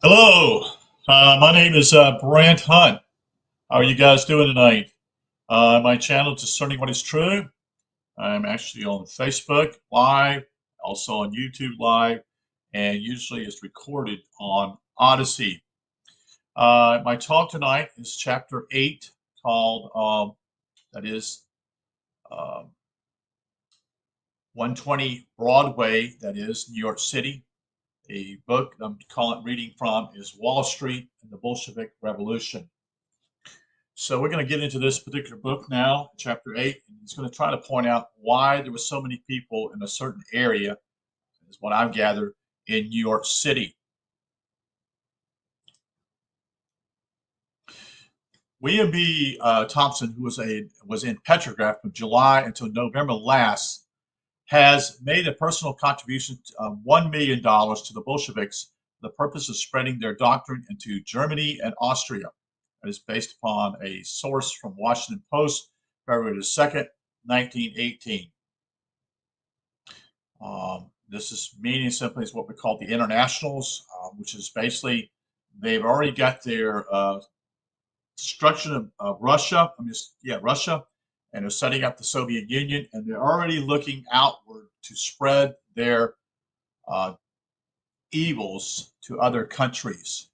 Hello, my name is Brant Hunt. How are you guys doing tonight? My channel, Discerning What Is True. I'm actually on Facebook Live, also on YouTube Live, and usually it's recorded on Odyssey. My talk tonight is Chapter 8, called, that is, um 120 Broadway, that is, New York City. The book I'm reading from is Wall Street and the Bolshevik Revolution. So we're going to get into this particular book now, chapter 8, and he's going to try to point out why there were so many people in a certain area, is what I've gathered, in New York City. William B. Thompson, who was in Petrograph from July until November last, has made a personal contribution of $1 million to the Bolsheviks for the purpose of spreading their doctrine into Germany and Austria. It is based upon a source from Washington Post, February the 2nd, 1918. This is meaning simply is what we call the internationals, which is basically they've already got their destruction of Russia. Russia, and they're setting up the Soviet Union, and they're already looking outward to spread their evils to other countries.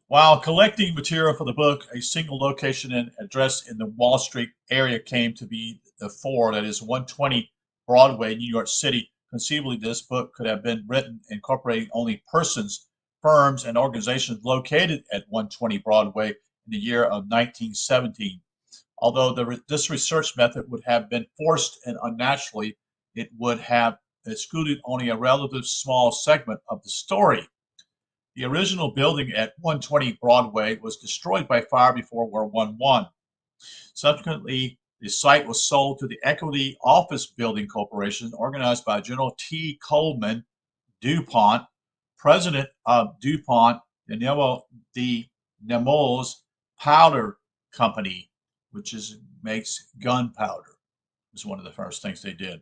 While collecting material for the book, a single location and address in the Wall Street area came to be the fore, that is 120 Broadway, New York City. Conceivably, this book could have been written incorporating only persons, firms, and organizations located at 120 Broadway in the year of 1917. Although this research method would have been forced and unnaturally, it would have excluded only a relatively small segment of the story. The original building at 120 Broadway was destroyed by fire before World War I. Subsequently, the site was sold to the Equity Office Building Corporation, organized by General T. Coleman DuPont, president of DuPont, the Nemours Powder Company, which makes gunpowder. It was one of the first things they did.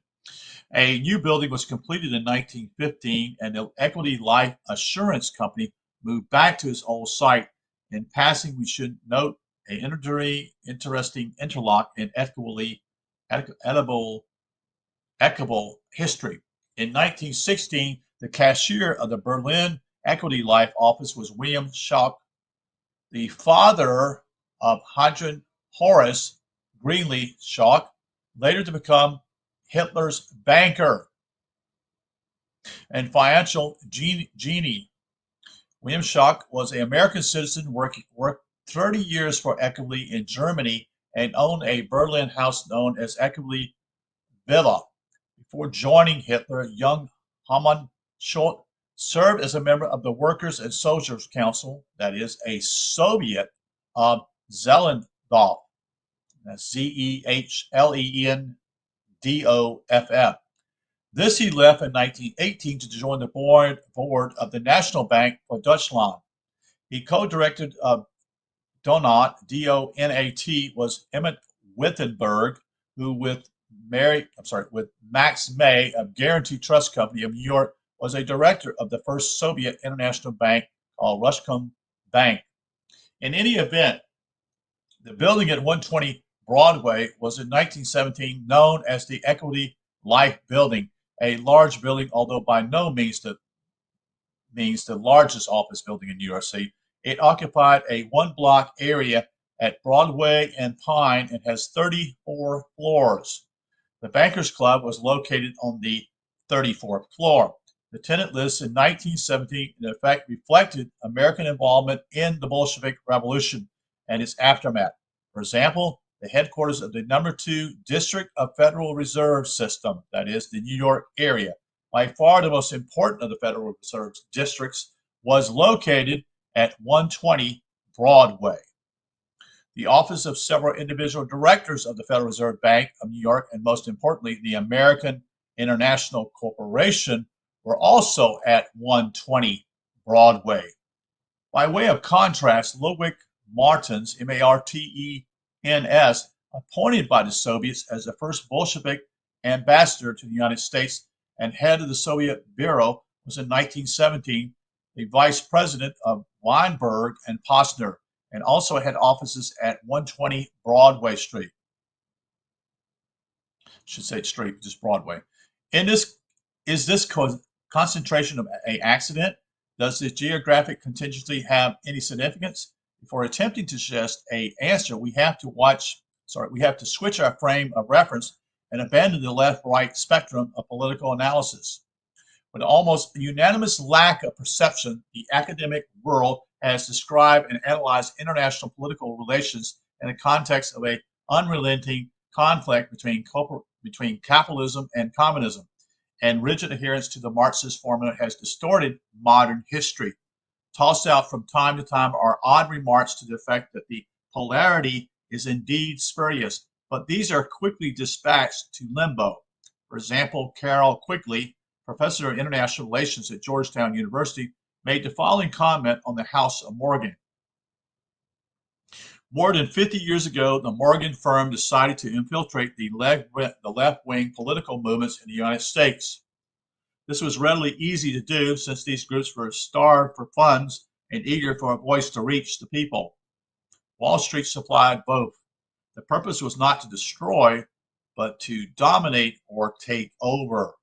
A new building was completed in 1915, and the Equity Life Assurance Company moved back to its old site. In passing, we should note an interesting interlock in equitable history. In 1916, the cashier of the Berlin Equity Life office was William Schock, the father of Hadrian Horace Greeley Schock, later to become Hitler's banker and financial genie. William Schock was an American citizen, worked 30 years for Equity in Germany, and owned a Berlin house known as Equity Villa. Before joining Hitler, young Hamann Schock served as a member of the Workers' and Soldiers' Council, that is, a Soviet of Zehlendorf. That's Zehlendoff. This he left in 1918 to join the board of the National Bank for Deutschland. He co-directed Donat, D-O-N-A-T, was Emmett Wittenberg, who with Max May of Guarantee Trust Company of New York was a director of the first Soviet international bank called Ruscom Bank. In any event, the building at 120 Broadway was in 1917 known as the Equity Life Building, a large building, although by no means the largest office building in New York City. It occupied a one-block area at Broadway and Pine and has 34 floors. The Bankers Club was located on the 34th floor. The tenant list in 1917 in effect reflected American involvement in the Bolshevik Revolution and its aftermath. For example, the headquarters of the number 2 District of Federal Reserve System, that is, the New York area, by far the most important of the Federal Reserve districts, was located at 120 Broadway. The office of several individual directors of the Federal Reserve Bank of New York, and most importantly, the American International Corporation, were also at 120 Broadway. By way of contrast, Ludwig Martens, M-A-R-T-E-N-S, appointed by the Soviets as the first Bolshevik ambassador to the United States and head of the Soviet Bureau, was in 1917 the vice president of Weinberg and Posner, and also had offices at 120 Broadway Street. I should say street, just Broadway. In this, is this concentration of an accident? Does the geographic contingency have any significance? Before attempting to suggest an answer, we have to switch our frame of reference and abandon the left-right spectrum of political analysis. With almost unanimous lack of perception, the academic world has described and analyzed international political relations in the context of an unrelenting conflict between capitalism and communism, and rigid adherence to the Marxist formula has distorted modern history. Tossed out from time to time are odd remarks to the effect that the polarity is indeed spurious, but these are quickly dispatched to limbo. For example, Carol Quigley, professor of international relations at Georgetown University, made the following comment on the House of Morgan. More than 50 years ago, the Morgan firm decided to infiltrate the left-wing political movements in the United States. This was readily easy to do since these groups were starved for funds and eager for a voice to reach the people. Wall Street supplied both. The purpose was not to destroy, but to dominate or take over.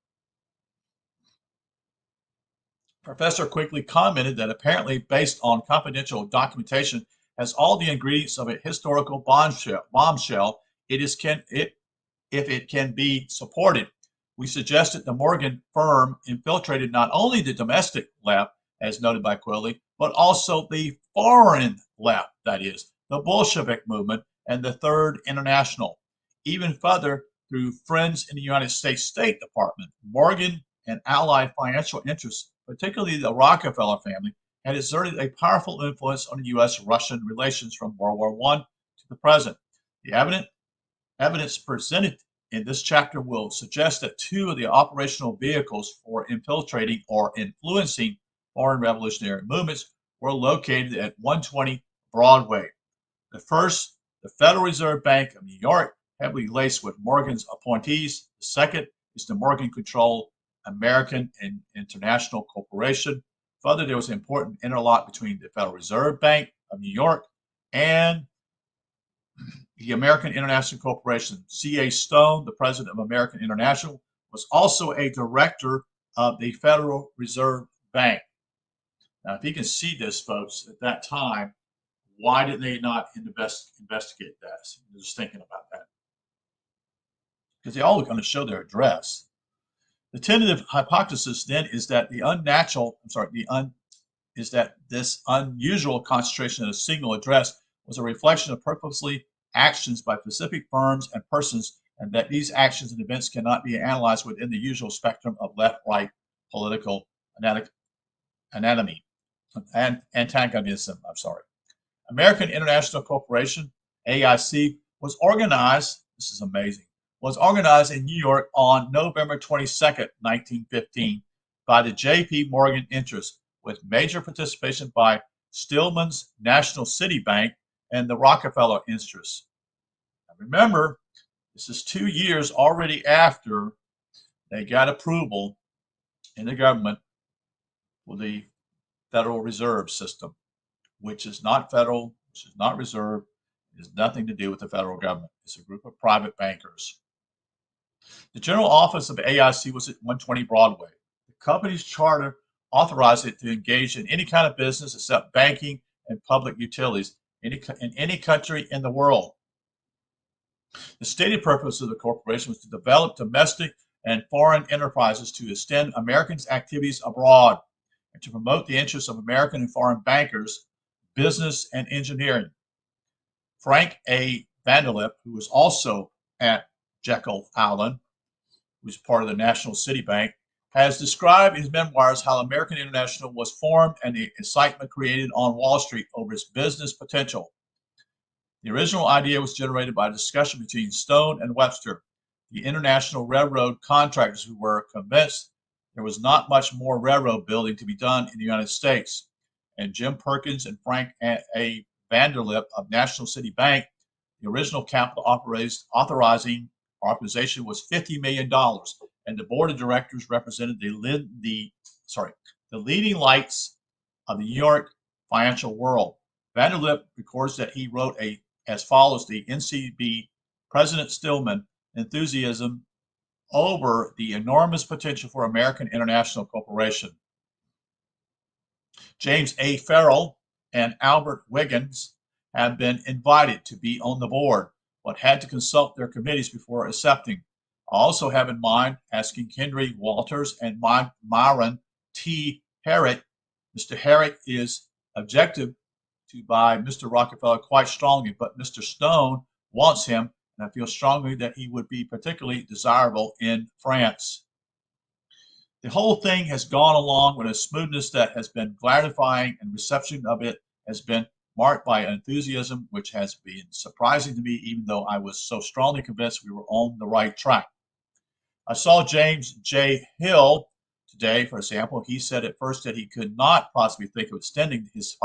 Professor Quigley commented that apparently based on confidential documentation has all the ingredients of a historical bombshell if it can be supported. We suggested the Morgan firm infiltrated not only the domestic left, as noted by Quigley, but also the foreign left, that is, the Bolshevik movement and the Third International. Even further, through friends in the United States State Department, Morgan and allied financial interests, particularly the Rockefeller family, had exerted a powerful influence on U.S.-Russian relations from World War I to the present. The evidence presented in this chapter will suggest that two of the operational vehicles for infiltrating or influencing foreign revolutionary movements were located at 120 Broadway. The first, the Federal Reserve Bank of New York, heavily laced with Morgan's appointees. The second is the Morgan-controlled American and International Corporation. Further, there was an important interlock between the Federal Reserve Bank of New York and the American International Corporation. C.A. Stone, the president of American International, was also a director of the Federal Reserve Bank. Now, if you can see this, folks, at that time, why did they not investigate that? I'm just thinking about that. Because they all were going to show their address. The tentative hypothesis then is that this unusual concentration in a single address was a reflection of purposely actions by specific firms and persons, and that these actions and events cannot be analyzed within the usual spectrum of left-right political antagonism. American International Corporation, AIC, was organized, this is amazing, was organized in New York on November 22nd, 1915 by the J.P. Morgan interests, with major participation by Stillman's National City Bank and the Rockefeller interests. Now remember, this is 2 years already after they got approval in the government for the Federal Reserve System, which is not federal, which is not reserve. It has nothing to do with the federal government. It's a group of private bankers. The general office of AIC was at 120 Broadway. The company's charter authorized it to engage in any kind of business except banking and public utilities in any country in the world. The stated purpose of the corporation was to develop domestic and foreign enterprises to extend Americans' activities abroad and to promote the interests of American and foreign bankers, business, and engineering. Frank A. Vanderlip, who was also at Jekyll Island, who's part of the National City Bank, has described in his memoirs how American International was formed and the excitement created on Wall Street over its business potential. The original idea was generated by a discussion between Stone and Webster, the international railroad contractors, who were convinced there was not much more railroad building to be done in the United States. And Jim Perkins and Frank A. Vanderlip of National City Bank, the original capital authorization was $50 million, and the board of directors represented the the leading lights of the New York financial world. Vanderlip records that he wrote as follows: the NCB President Stillman enthusiasm over the enormous potential for American International Corporation. James A. Farrell and Albert Wiggins have been invited to be on the board, but had to consult their committees before accepting. I also have in mind asking Henry Walters and Myron T. Herrick. Mr. Herrick is objective to by Mr. Rockefeller quite strongly, but Mr. Stone wants him, and I feel strongly that he would be particularly desirable in France. The whole thing has gone along with a smoothness that has been gratifying, and reception of it has been marked by an enthusiasm which has been surprising to me, even though I was so strongly convinced we were on the right track. I saw James J. Hill today, for example. He said at first that he could not possibly think of extending his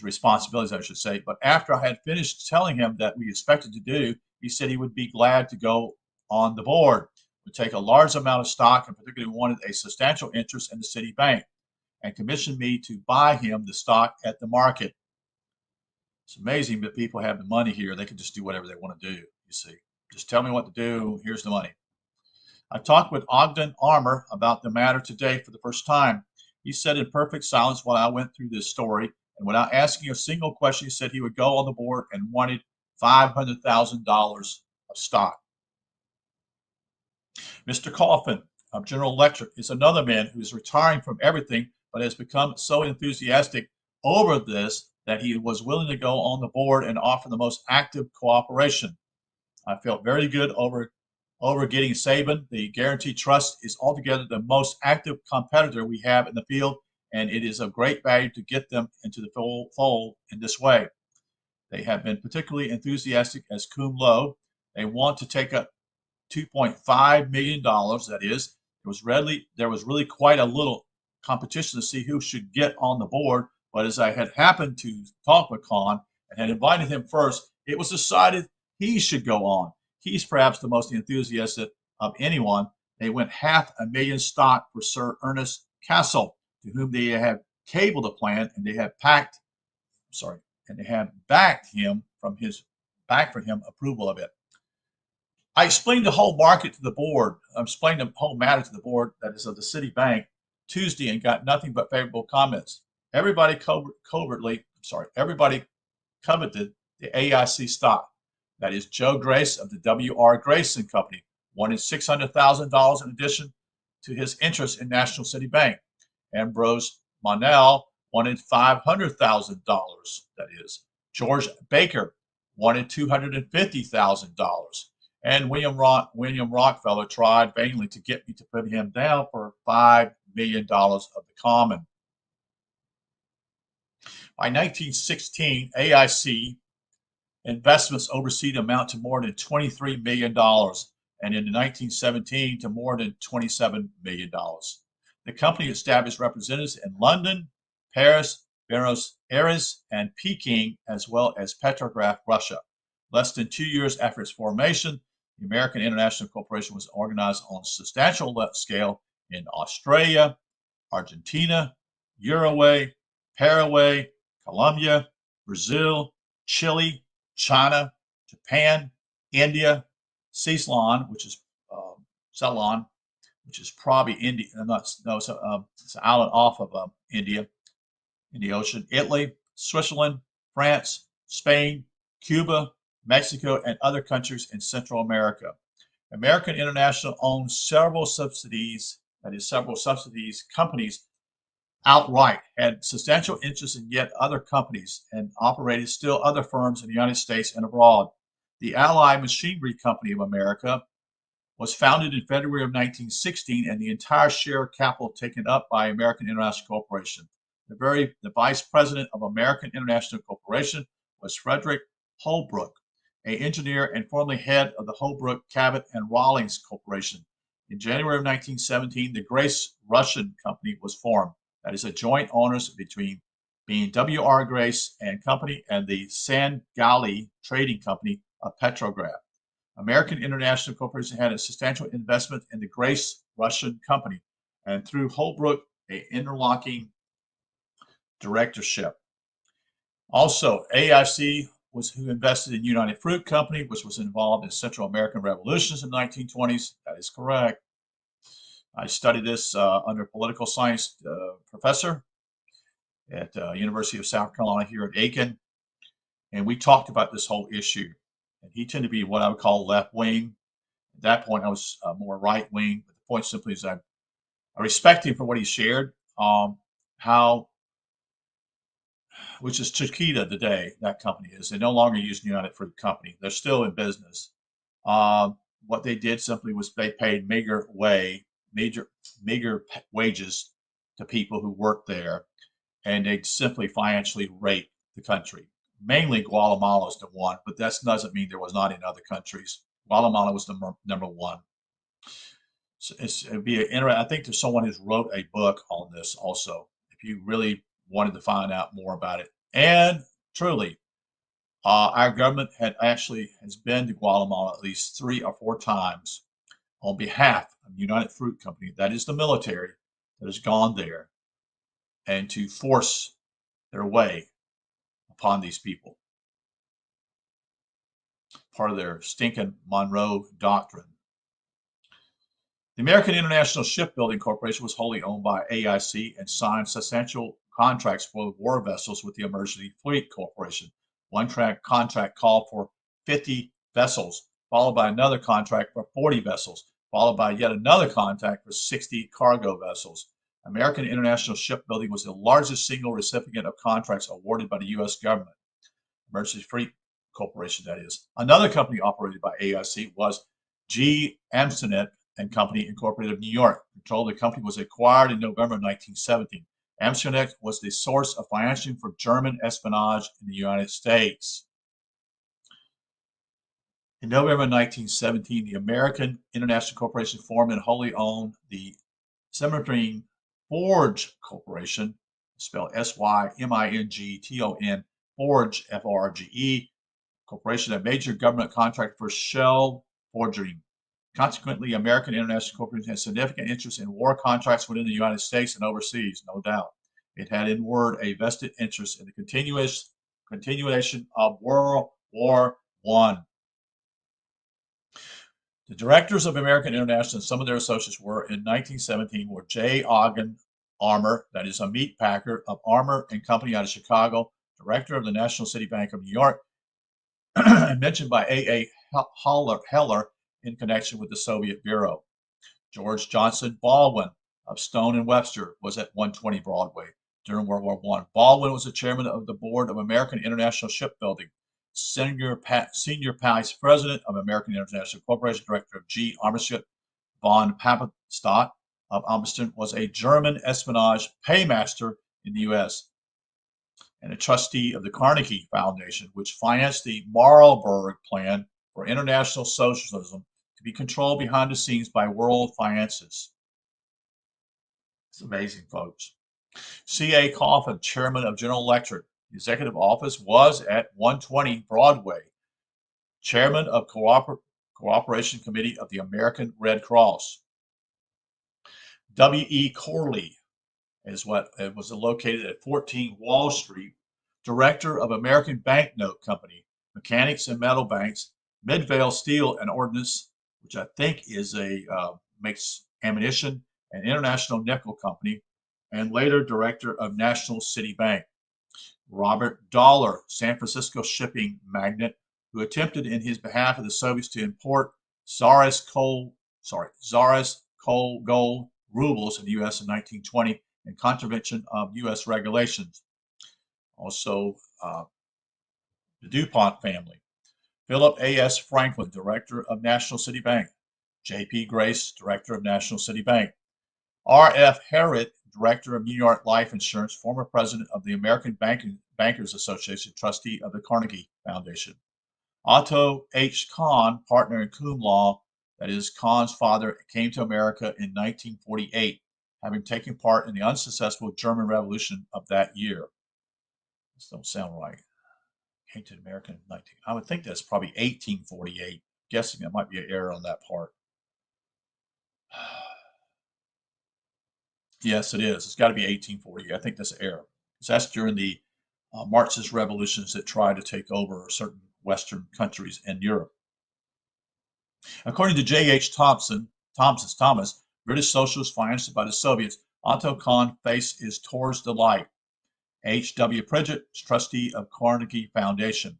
responsibilities, I should say. But after I had finished telling him that we expected to do, he said he would be glad to go on the board, would take a large amount of stock, and particularly wanted a substantial interest in the city bank, and commissioned me to buy him the stock at the market. It's amazing that people have the money here. They can just do whatever they want to do, you see. Just tell me what to do. Here's the money. I talked with Ogden Armour about the matter today for the first time. He said in perfect silence while I went through this story, and without asking a single question, he said he would go on the board and wanted $500,000 of stock. Mr. Coffin of General Electric is another man who is retiring from everything, but has become so enthusiastic over this that he was willing to go on the board and offer the most active cooperation. I felt very good over getting Sabin. The Guaranty Trust is altogether the most active competitor we have in the field, and it is of great value to get them into the fold in this way. They have been particularly enthusiastic as cum laude. They want to take up $2.5 million. That is, there was really quite a little competition to see who should get on the board. But as I had happened to talk with Kahn and had invited him first, it was decided he should go on. He's perhaps the most enthusiastic of anyone. They went $500,000 stock for Sir Ernest Cassel, to whom they have cabled a plan, and they have backed him for him approval of it. I explained the whole market to the board. I explained the whole matter to the board, that is of the City Bank, Tuesday, and got nothing but favorable comments. Everybody coveted the AIC stock. That is, Joe Grace of the W.R. Grace and Company wanted $600,000 in addition to his interest in National City Bank. Ambrose Monell wanted $500,000. That is, George Baker wanted $250,000. And William Rockefeller tried vainly to get me to put him down for $5 million of the common. By 1916, AIC investments overseas amount to more than $23 million, and in 1917 to more than $27 million. The company established representatives in London, Paris, Buenos Aires, and Peking, as well as Petrograd, Russia. Less than 2 years after its formation, the American International Corporation was organized on a substantial scale in Australia, Argentina, Uruguay, Paraguay, Colombia, Brazil, Chile, China, Japan, India, Ceylon, which is probably India. It's an island off of India, in the ocean. Italy, Switzerland, France, Spain, Cuba, Mexico, and other countries in Central America. American International owns several subsidies companies outright, had substantial interest in yet other companies, and operated still other firms in the United States and abroad. The Allied Machinery Company of America was founded in February of 1916, and the entire share capital taken up by American International Corporation. The vice president of American International Corporation was Frederick Holbrook, an engineer and formerly head of the Holbrook, Cabot, and Rawlings Corporation. In January of 1917, the Grace Russian Company was formed. That is a joint owners between being W.R. Grace and Company and the Sangali Trading Company of Petrograd. American International Corporation had a substantial investment in the Grace Russian Company. and through Holbrook, a interlocking directorship. Also, AIC was who invested in United Fruit Company, which was involved in Central American revolutions in the 1920s. That is correct. I studied this under political science professor at University of South Carolina here at Aiken, and we talked about this whole issue. And he tended to be what I would call left wing. At that point, I was more right wing. But the point simply is I respect him for what he shared. How, which is Chiquita today, that company is. They no longer use United Fruit Company. They're still in business. What they did simply was they paid meager wages to people who worked there, and they simply financially raped the country. Mainly Guatemala is the one, but that doesn't mean there was not in other countries. Guatemala was the number one. So it'd be interesting. I think there's someone who's wrote a book on this also, if you really wanted to find out more about it. And truly, our government has been to Guatemala at least 3 or 4 times on behalf of United Fruit Company, that is the military, that has gone there and to force their way upon these people. Part of their stinking Monroe Doctrine. The American International Shipbuilding Corporation was wholly owned by AIC and signed substantial contracts for war vessels with the Emergency Fleet Corporation. One contract called for 50 vessels, followed by another contract for 40 vessels, followed by yet another contract for 60 cargo vessels. American International Shipbuilding was the largest single recipient of contracts awarded by the U.S. government. Emergency Fleet Corporation, that is. Another company operated by AIC was G. Amsonet and Company Incorporated of New York. Control of the company was acquired in November 1917. Amsonet was the source of financing for German espionage in the United States. In November 1917, the American International Corporation formed and wholly owned the Symington Forge Corporation, spelled Symington, Forge, F-O-R-G-E, Corporation, a major government contract for shell forging. Consequently, American International Corporation has significant interest in war contracts within the United States and overseas, no doubt. It had in word a vested interest in the continuation of World War I. The directors of American International and some of their associates were, in 1917, were J. Ogden Armour, that is a meat packer of Armour and Company out of Chicago, director of the National City Bank of New York, and mentioned by A.A. Heller in connection with the Soviet Bureau. George Johnson Baldwin of Stone and Webster was at 120 Broadway during World War I. Baldwin was the chairman of the board of American International Shipbuilding, senior vice president of American International Corporation, director of G. Armistead von Papenstadt of Armistead, was a German espionage paymaster in the U.S. and a trustee of the Carnegie Foundation, which financed the Marlborough Plan for international socialism to be controlled behind the scenes by world finances. It's amazing, folks. C.A. Coffin, chairman of General Electric. The executive office was at 120 Broadway. Chairman of Cooperation Committee of the American Red Cross. W.E. Corley is what it was located at 14 Wall Street. Director of American Banknote Company, Mechanics and Metal Banks, Midvale Steel and Ordnance, which I think is makes ammunition, and International Nickel Company, and later director of National City Bank. Robert Dollar, San Francisco shipping magnate, who attempted in his behalf of the Soviets to import Tsarist gold rubles in the U.S. in 1920 in contravention of U.S. regulations. Also, the DuPont family. Philip A.S. Franklin, Director of National City Bank. J.P. Grace, Director of National City Bank. R.F. Harrod, Director of New York Life Insurance, former President of the American Bankers Association, Trustee of the Carnegie Foundation. Otto H. Kahn, partner in cum law, that is, Kahn's father came to America in 1948, having taken part in the unsuccessful German Revolution of that year. This don't sound right. Came to America in 19. I would think that's probably 1848. Guessing there might be an error on that part. Yes, it is. It's got to be 1840. I think that's error. Because that's during the Marxist revolutions that tried to take over certain Western countries in Europe. According to J.H. Thomas, British socialists financed by the Soviets, Otto Kahn face is towards the light. H.W. Pridgett, trustee of Carnegie Foundation.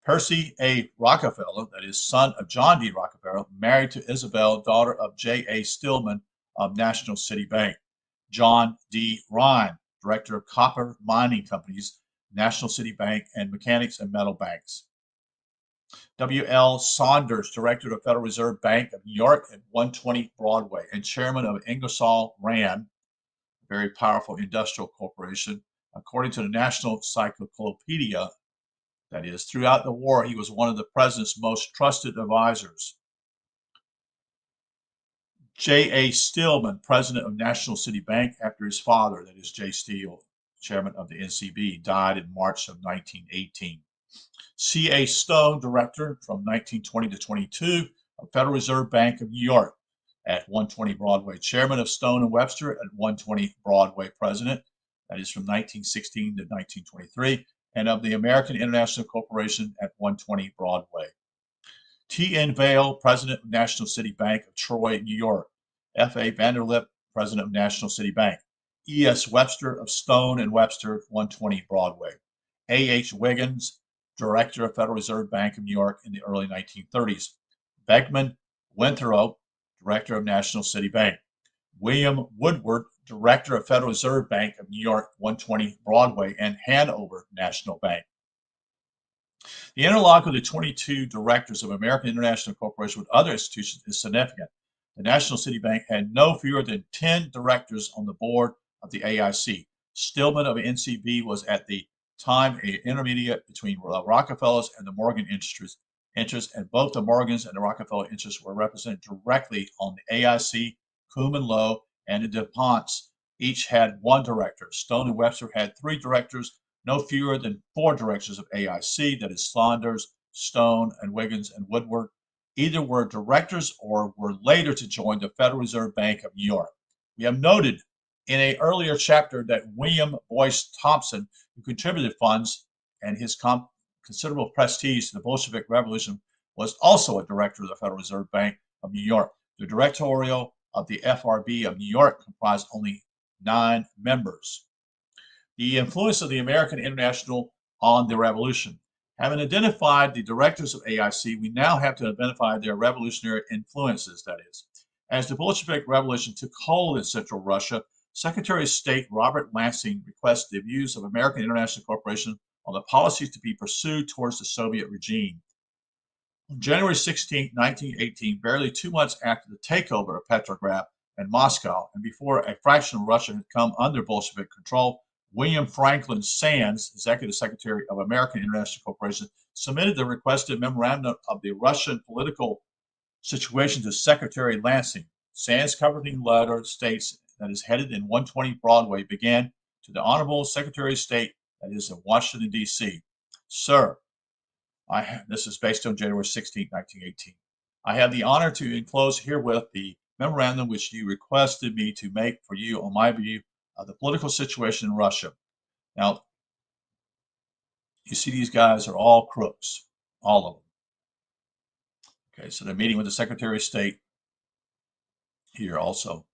Percy A. Rockefeller, that is son of John D. Rockefeller, married to Isabel, daughter of J. A. Stillman of National City Bank. John D. Ryan, director of copper mining companies, National City Bank, and Mechanics and Metal Banks. W. L. Saunders, director of Federal Reserve Bank of New York at 120 Broadway, and chairman of Ingersoll Rand, a very powerful industrial corporation. According to the National Encyclopedia, that is, throughout the war, he was one of the president's most trusted advisors. J. A. Stillman, president of National City Bank, after his father, that is J. Steele, chairman of the NCB, died in March of 1918. C. A. Stone, director from 1920 to 22 of Federal Reserve Bank of New York at 120 Broadway, chairman of Stone and Webster at 120 Broadway, president, that is from 1916 to 1923, and of the American International Corporation at 120 Broadway. T. N. Vail, president of National City Bank of Troy, New York. F. A. Vanderlip, president of National City Bank. E. S. Webster of Stone and Webster, 120 Broadway. A. H. Wiggins, director of Federal Reserve Bank of New York in the early 1930s. Beckman Winthrop, director of National City Bank. William Woodward, director of Federal Reserve Bank of New York, 120 Broadway, and Hanover National Bank. The interlock of the 22 directors of American International Corporation with other institutions is significant. The National City Bank had no fewer than 10 directors on the board of the AIC. Stillman of NCB was at the time an intermediate between the Rockefellers and the Morgan interests, and both the Morgans and the Rockefeller interests were represented directly on the AIC. Coombe and Lowe and the DuPonts each had one director. Stone and Webster had 3 directors, no fewer than 4 directors of AIC, that is Saunders, Stone, and Wiggins and Woodward. Either were directors or were later to join the Federal Reserve Bank of New York. We have noted in an earlier chapter that William Boyce Thompson, who contributed funds and his considerable prestige to the Bolshevik Revolution, was also a director of the Federal Reserve Bank of New York. The directorial of the FRB of New York comprised only 9 members. The influence of the American International on the revolution. Having identified the directors of AIC, we now have to identify their revolutionary influences, that is. As the Bolshevik Revolution took hold in Central Russia, Secretary of State Robert Lansing requested the views of American International Corporation on the policies to be pursued towards the Soviet regime. On January 16, 1918, barely 2 months after the takeover of Petrograd and Moscow, and before a fraction of Russia had come under Bolshevik control, William Franklin Sands, Executive Secretary of American International Corporation, submitted the requested memorandum of the Russian political situation to Secretary Lansing. Sands' covering letter states that is headed in 120 Broadway began to the Honorable Secretary of State, that is in Washington, D.C. Sir, this is based on January 16, 1918. I have the honor to enclose herewith the memorandum which you requested me to make for you on my view of the political situation in Russia. Now, you see these guys are all crooks, all of them. Okay, so they're meeting with the Secretary of State here also.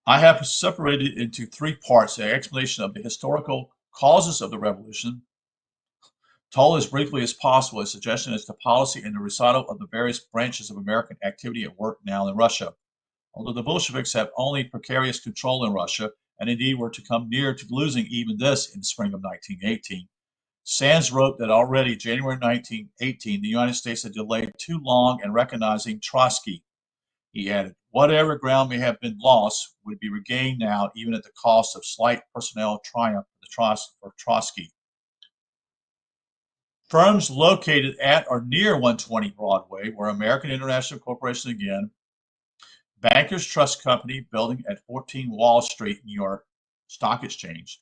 I have separated into 3 parts the explanation of the historical causes of the revolution, told as briefly as possible a suggestion as to policy and the recital of the various branches of American activity at work now in Russia. Although the Bolsheviks have only precarious control in Russia, and indeed were to come near to losing even this in the spring of 1918, Sands wrote that already January 1918, the United States had delayed too long in recognizing Trotsky. He added, whatever ground may have been lost would be regained now, even at the cost of slight personnel triumph for Trotsky. Firms located at or near 120 Broadway were American International Corporation again, Bankers Trust Company, building at 14 Wall Street, New York Stock Exchange,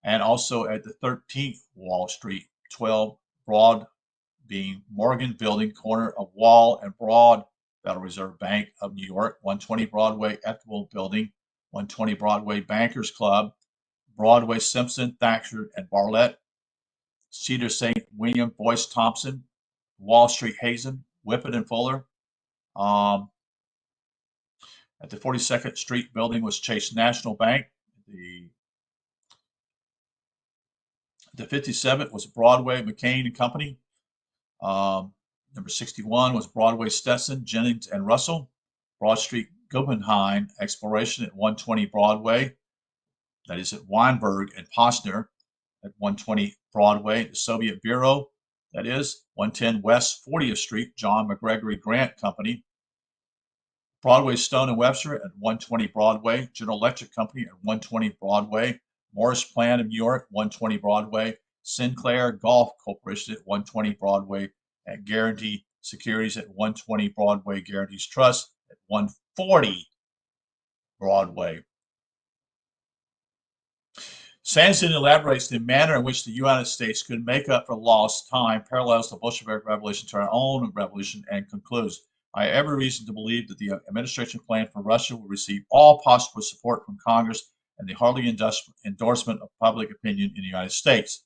and also at the 13th Wall Street, 12 Broad being Morgan Building, corner of Wall and Broad Federal Reserve Bank of New York, 120 Broadway Equitable Building, 120 Broadway Bankers Club, Broadway Simpson, Thaxter, and Bartlett, Cedar St. William, Boyce Thompson, Wall Street Hazen, Whippet and Fuller. At the 42nd Street building was Chase National Bank. The 57th was Broadway McCain and Company. Number 61 was Broadway Stetson, Jennings and Russell. Broad Street Guggenheim Exploration at 120 Broadway. That is at Weinberg and Posner at 120 Broadway. The Soviet Bureau, that is 110 West 40th Street, John McGregory Grant Company. Broadway Stone and Webster at 120 Broadway. General Electric Company at 120 Broadway. Morris Plan of New York, 120 Broadway. Sinclair Golf Corporation at 120 Broadway. At Guarantee Securities at 120 Broadway. Guarantees Trust at 140 Broadway. Sanderson elaborates the manner in which the United States could make up for lost time, parallels the Bolshevik Revolution to our own revolution, and concludes, I have every reason to believe that the administration plan for Russia will receive all possible support from Congress and the hearty endorsement of public opinion in the United States.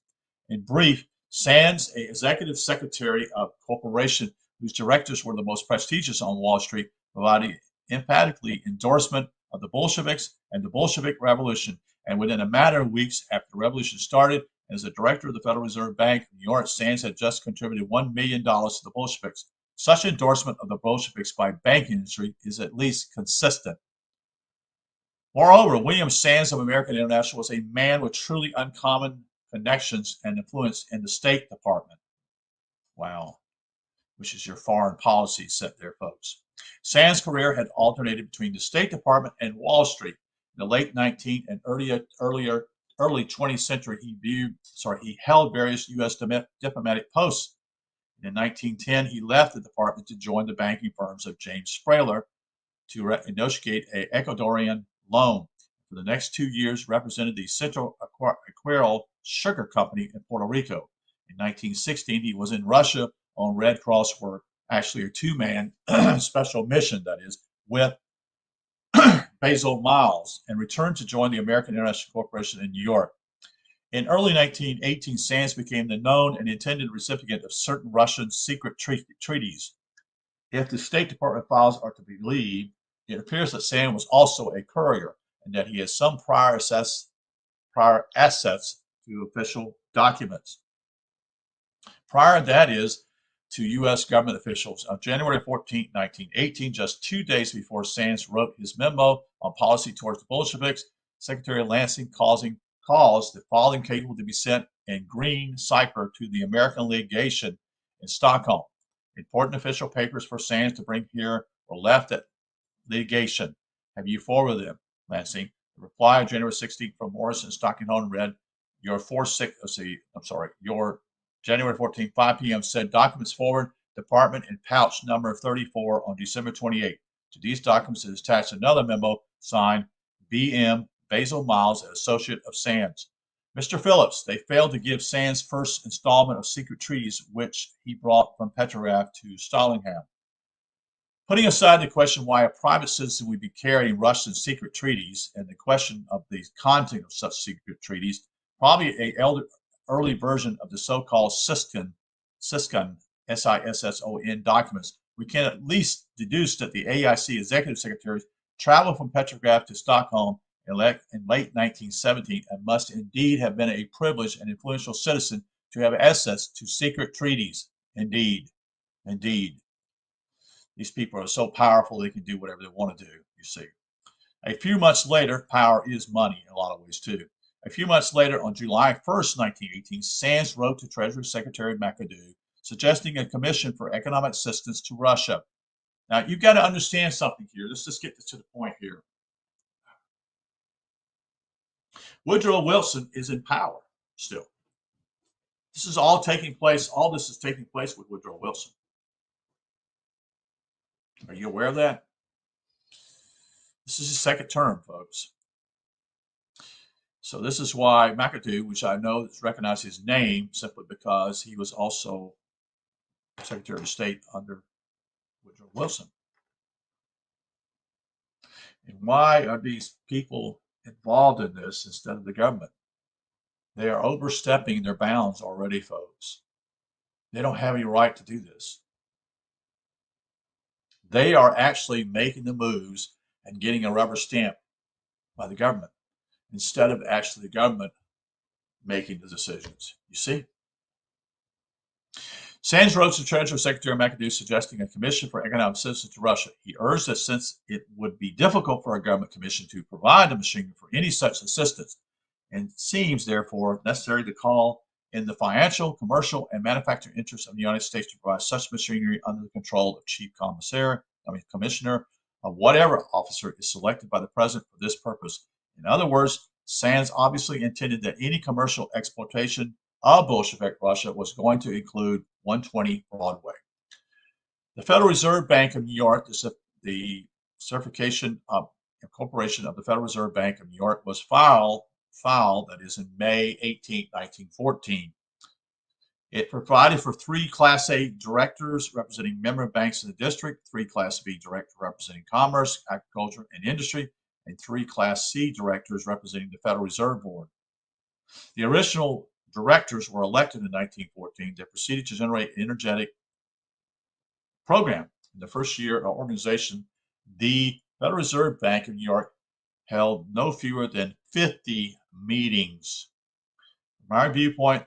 In brief, Sands, a executive secretary of a corporation whose directors were the most prestigious on Wall Street, provided emphatically endorsement of the Bolsheviks and the Bolshevik Revolution, and within a matter of weeks after the revolution started, as the director of the Federal Reserve Bank of New York, Sands had just contributed $1 million to the Bolsheviks. Such endorsement of the Bolsheviks by banking industry is at least consistent. Moreover, William Sands of American International was a man with truly uncommon connections and influence in the State Department. Wow, which is your foreign policy set there, folks. Sands' career had alternated between the State Department and Wall Street. In the late 19th and early 20th century, he held various U.S. diplomatic posts. In 1910, he left the department to join the banking firms of James Spraler to negotiate an Ecuadorian loan. For the next 2 years, represented the Central Aquarel Sugar Company in Puerto Rico. In 1916, he was in Russia on Red Cross work, actually a two-man special mission, that is, with Basil Miles, and returned to join the American International Corporation in New York. In early 1918, Sands became the known and intended recipient of certain Russian secret treaties. If the State Department files are to be believed, it appears that Sands was also a courier and that he has some prior assets to official documents. Prior, that is, to U.S. government officials. On January 14, 1918, just 2 days before Sands wrote his memo on policy towards the Bolsheviks, Secretary Lansing caused the following cable to be sent in green cipher to the American legation in Stockholm. Important official papers for Sands to bring here were left at legation. Have you forwarded them, Lansing? The reply of January 16th from Morris in Stockholm read, your January 14, 5 p.m. said documents forward, department and pouch number 34 on December 28. To these documents is attached another memo signed B.M. Basil Miles, associate of Sands. Mr. Phillips, they failed to give Sands first installment of secret treaties which he brought from Petrograd to Stalingrad. Putting aside the question why a private citizen would be carrying Russian secret treaties and the question of the content of such secret treaties, probably an early version of the so-called Sisson, S-I-S-S-O-N documents, we can at least deduce that the AIC executive secretaries traveled from Petrograd to Stockholm in late 1917 and must indeed have been a privileged and influential citizen to have access to secret treaties. Indeed. These people are so powerful they can do whatever they want to do, you see. A few months later, power is money in a lot of ways too. A few months later, on July 1st, 1918, Sands wrote to Treasury Secretary McAdoo suggesting a commission for economic assistance to Russia. Now, you've got to understand something here. Let's just get to the point here. Woodrow Wilson is in power still. This is all taking place. All this is taking place with Woodrow Wilson. Are you aware of that? This is his second term, folks. So this is why McAdoo, which I know recognized his name simply because he was also Secretary of State under Woodrow Wilson. And why are these people involved in this instead of the government? They are overstepping their bounds already, folks. They don't have any right to do this. They are actually making the moves and getting a rubber stamp by the government instead of actually the government making the decisions. You see? Sands wrote to Treasury Secretary McAdoo suggesting a commission for economic assistance to Russia. He urged that since it would be difficult for a government commission to provide the machinery for any such assistance, and seems therefore necessary to call in the financial, commercial, and manufacturing interests of the United States to provide such machinery under the control of commissioner of whatever officer is selected by the president for this purpose. In other words, Sands obviously intended that any commercial exploitation of Bolshevik Russia was going to include 120 Broadway. The Federal Reserve Bank of New York, the certification of incorporation of the Federal Reserve Bank of New York, was filed, that is, in May 18, 1914. It provided for 3 Class A directors representing member banks in the district, 3 Class B directors representing commerce, agriculture, and industry, and 3 Class C directors representing the Federal Reserve Board. The original directors were elected in 1914. They proceeded to generate an energetic program. In the first year of organization, the Federal Reserve Bank of New York held no fewer than 50 meetings. From our viewpoint,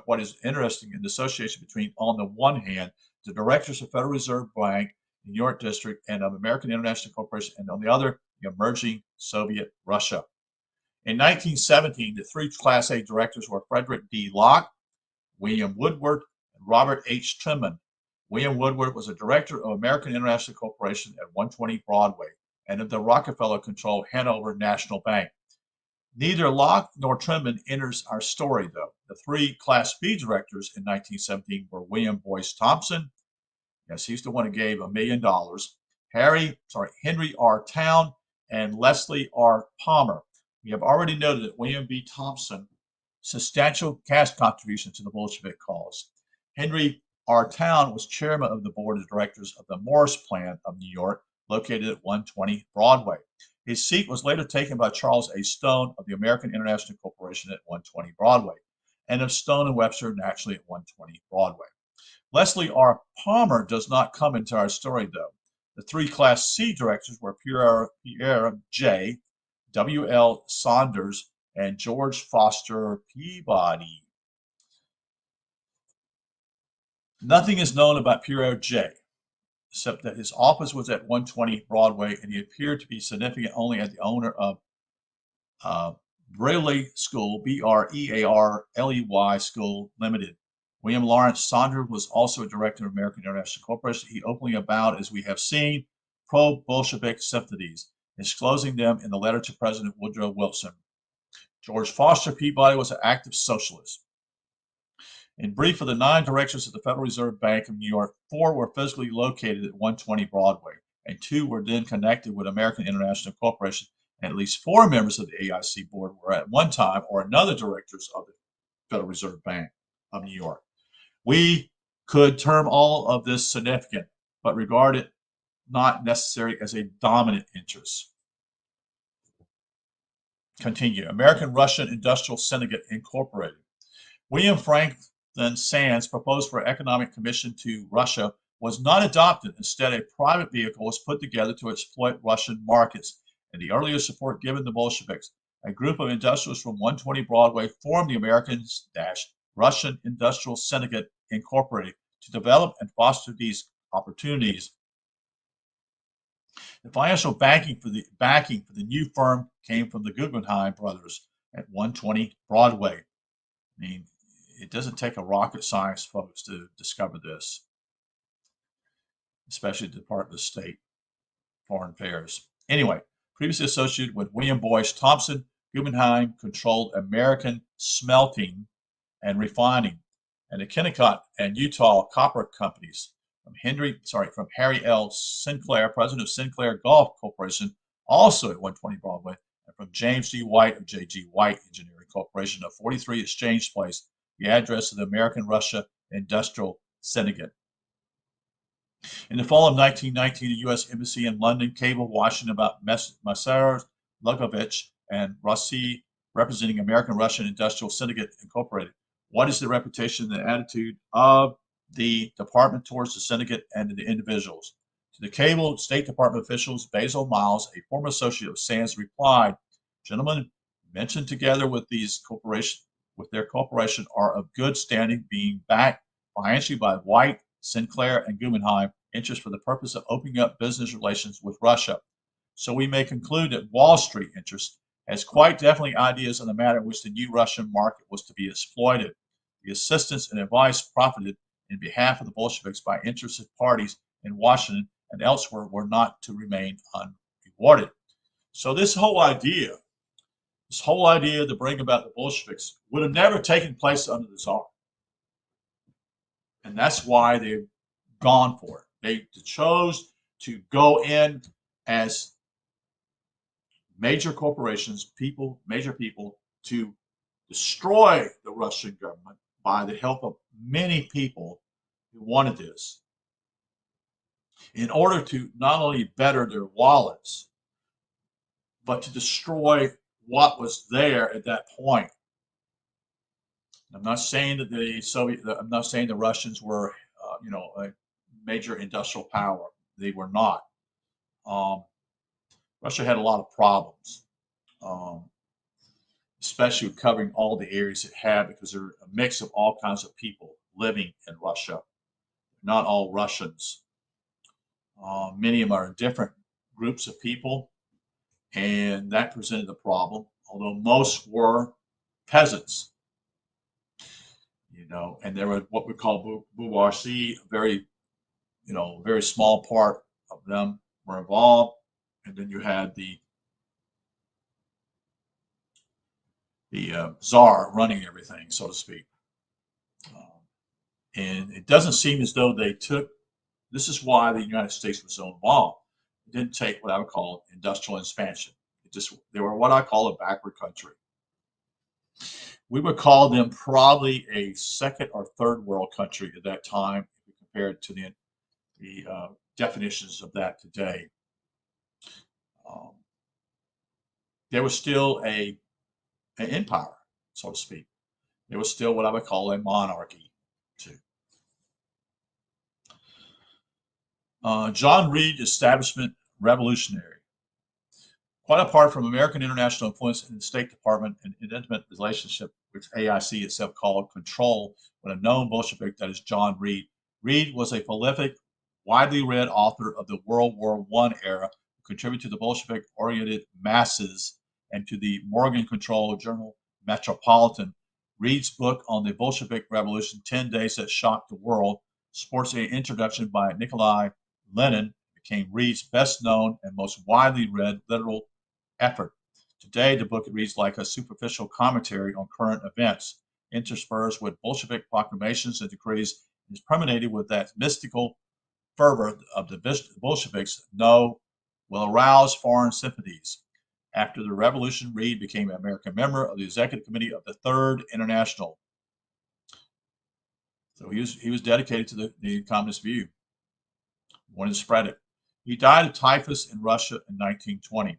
what is interesting in the association between, on the one hand, the directors of Federal Reserve Bank, New York District, and of American International Corporation, and on the other, the emerging Soviet Russia. In 1917, the 3 Class A directors were Frederick D. Locke, William Woodward, and Robert H. Trimman. William Woodward was a director of American International Corporation at 120 Broadway and of the Rockefeller-controlled Hanover National Bank. Neither Locke nor Trimman enters our story, though. The 3 Class B directors in 1917 were William Boyce Thompson. Yes, he's the one who gave $1 million. Henry R. Towne and Leslie R. Palmer. We have already noted that William B. Thompson substantial cash contribution to the Bolshevik cause. Henry R. Towne was chairman of the board of directors of the Morris Plant of New York, located at 120 Broadway. His seat was later taken by Charles A. Stone of the American International Corporation at 120 Broadway, and of Stone and Webster naturally at 120 Broadway. Leslie R. Palmer does not come into our story, though. The 3 Class C directors were Pierre J., W. L. Saunders, and George Foster Peabody. Nothing is known about Pierre J., except that his office was at 120 Broadway, and he appeared to be significant only as the owner of Brearley School, Brearley School Limited. William Lawrence Saunders was also a director of American International Corporation. He openly avowed, as we have seen, pro-Bolshevik sympathies, disclosing them in the letter to President Woodrow Wilson. George Foster Peabody was an active socialist. In brief, of the 9 directors of the Federal Reserve Bank of New York, 4 were physically located at 120 Broadway, and 2 were then connected with American International Corporation, and at least 4 members of the AIC board were at one time or another directors of the Federal Reserve Bank of New York. We could term all of this significant, but regard it not necessarily as a dominant interest. Continue. American Russian Industrial Syndicate Incorporated. William Franklin Sands' proposal for economic commission to Russia was not adopted. Instead, a private vehicle was put together to exploit Russian markets. In the earlier support given the Bolsheviks, a group of industrialists from 120 Broadway formed the American-Russian Industrial Syndicate Incorporated to develop and foster these opportunities. The financial backing for the new firm came from the Guggenheim brothers at 120 Broadway. I mean, it doesn't take a rocket science, folks, to discover this, especially the Department of State, Foreign Affairs. Anyway, previously associated with William Boyce Thompson, Guggenheim controlled American smelting and refining, and the Kennecott and Utah copper companies. From Harry L. Sinclair, president of Sinclair Gulf Corporation, also at 120 Broadway, and from James G. White of J.G. White Engineering Corporation of 43 Exchange Place, the address of the American Russia Industrial Syndicate. In the fall of 1919, the U.S. Embassy in London cabled Washington about Messrs. Lugovich and Rossi representing American Russian Industrial Syndicate Incorporated. What is the reputation and the attitude of the department towards the syndicate and the individuals? To the cabled State Department officials, Basil Miles, a former associate of Sands, replied, "Gentlemen, mentioned together with their corporation are of good standing, being backed financially by White, Sinclair, and Guggenheim interests for the purpose of opening up business relations with Russia. So we may conclude that Wall Street interest has quite definitely ideas on the matter in which the new Russian market was to be exploited. The assistance and advice profited in behalf of the Bolsheviks by interested parties in Washington and elsewhere were not to remain unrewarded." So this whole idea to bring about the Bolsheviks would have never taken place under the Tsar. And that's why they've gone for it. They chose to go in as major corporations, major people, to destroy the Russian government by the help of many people who wanted this, in order to not only better their wallets, but to destroy what was there at that point. I'm not saying that I'm not saying the Russians were, a major industrial power. They were not. Russia had a lot of problems, especially covering all the areas it had, because they're a mix of all kinds of people living in Russia. Not all Russians. Many of them are different groups of people, and that presented a problem, although most were peasants. And there were what we call bourgeoisie, very small part of them were involved, and then you had the czar running everything, so to speak. And it doesn't seem as though they took. This is why the United States was so involved. It didn't take what I would call industrial expansion. They were what I call a backward country. We would call them probably a second or third world country at that time, if we compare it to the definitions of that today. There was still an empire, so to speak. There was still what I would call a monarchy, too. John Reed, establishment revolutionary. Quite apart from American international influence in the State Department and an intimate relationship, which AIC itself called control, with a known Bolshevik that is John Reed. Reed was a prolific, widely read author of the World War I era, who contributed to the Bolshevik-oriented masses and to the Morgan-controlled journal Metropolitan. Reed's book on the Bolshevik Revolution, 10 Days That Shocked the World, sports an introduction by Nikolai Lenin, became Reed's best-known and most widely read literal effort. Today, the book reads like a superficial commentary on current events, interspersed with Bolshevik proclamations and decrees, and is permeated with that mystical fervor of the Bolsheviks know will arouse foreign sympathies. After the revolution, Reed became an American member of the executive committee of the Third International. So he was dedicated to the communist view, wanted to spread it. He died of typhus in Russia in 1920.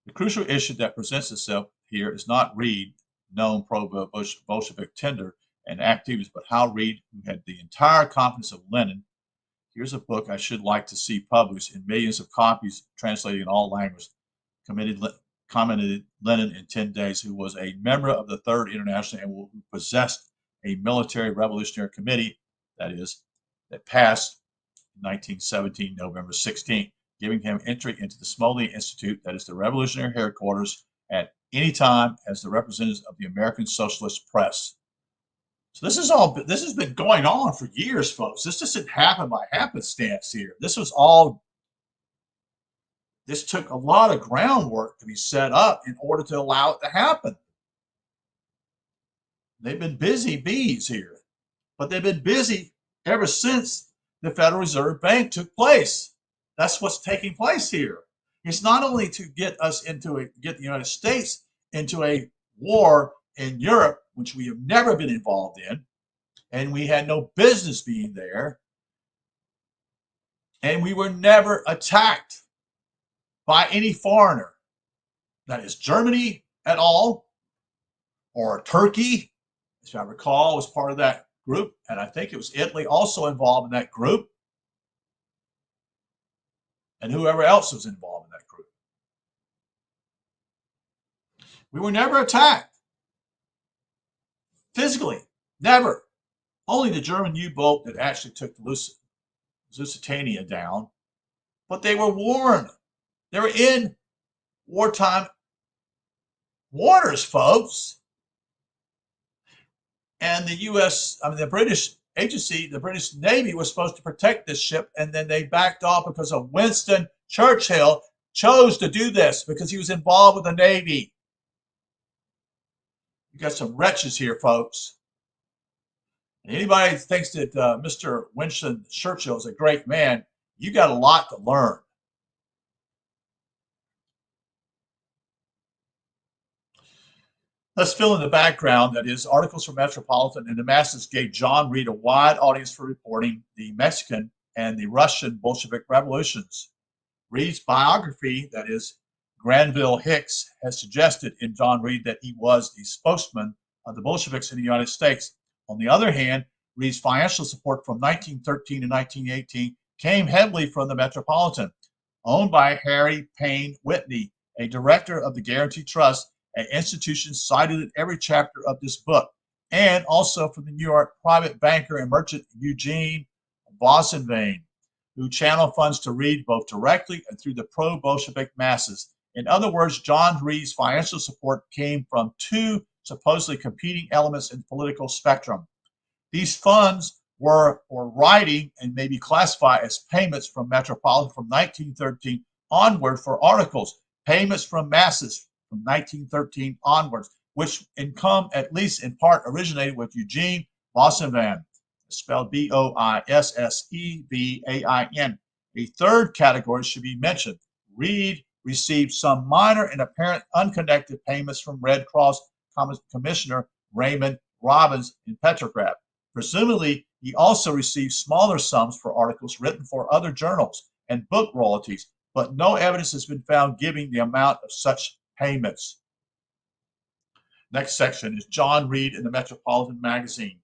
The crucial issue that presents itself here is not Reed, known pro-Bolshevik tender and activist, but how Reed, who had the entire confidence of Lenin. Here's a book I should like to see published in millions of copies, translated in all languages. Commented Lenin in 10 days, who was a member of the Third International and who possessed a military revolutionary committee, that passed in 1917, November 16th, giving him entry into the Smolny Institute, that is the revolutionary headquarters, at any time as the representatives of the American Socialist Press. So this has been going on for years, folks. This doesn't happen by happenstance here. This took a lot of groundwork to be set up in order to allow it to happen. They've been busy bees here, but they've been busy ever since the Federal Reserve Bank took place. That's what's taking place here. It's not only to get the United States into a war in Europe, which we have never been involved in, and we had no business being there. And we were never attacked by any foreigner. That is Germany at all, or Turkey, as I recall, was part of that group. And I think it was Italy also involved in that group. And whoever else was involved in that group. We were never attacked. Physically, never. Only the German U-boat that actually took the Lusitania down. But they were warned. They were in wartime waters, folks. And the the British agency, the British Navy was supposed to protect this ship, and then they backed off because of Winston Churchill chose to do this because he was involved with the Navy. You got some wretches here, folks. And anybody that thinks that Mr. Winston Churchill is a great man, you got a lot to learn. Let's fill in the background. That is, articles from Metropolitan and the masses gave John Reed a wide audience for reporting the Mexican and the Russian Bolshevik revolutions. Reed's biography, that is, Granville Hicks, has suggested in John Reed that he was the spokesman of the Bolsheviks in the United States. On the other hand, Reed's financial support from 1913 to 1918 came heavily from the Metropolitan, owned by Harry Payne Whitney, a director of the Guarantee Trust, an institution cited in every chapter of this book, and also from the New York private banker and merchant Eugene Bossenvein, who channeled funds to Reed both directly and through the pro-Bolshevik masses. In other words, John Reed's financial support came from two supposedly competing elements in the political spectrum. These funds were writing and may be classified as payments from Metropolitan from 1913 onward for articles, payments from masses from 1913 onwards, which income, at least in part, originated with Eugene Bossenvein, spelled Boissevain. A third category should be mentioned. Reed received some minor and apparent unconnected payments from Red Cross Commissioner Raymond Robbins in Petrograd. Presumably, he also received smaller sums for articles written for other journals and book royalties, but no evidence has been found giving the amount of such payments. Next section is John Reed in the Metropolitan magazine.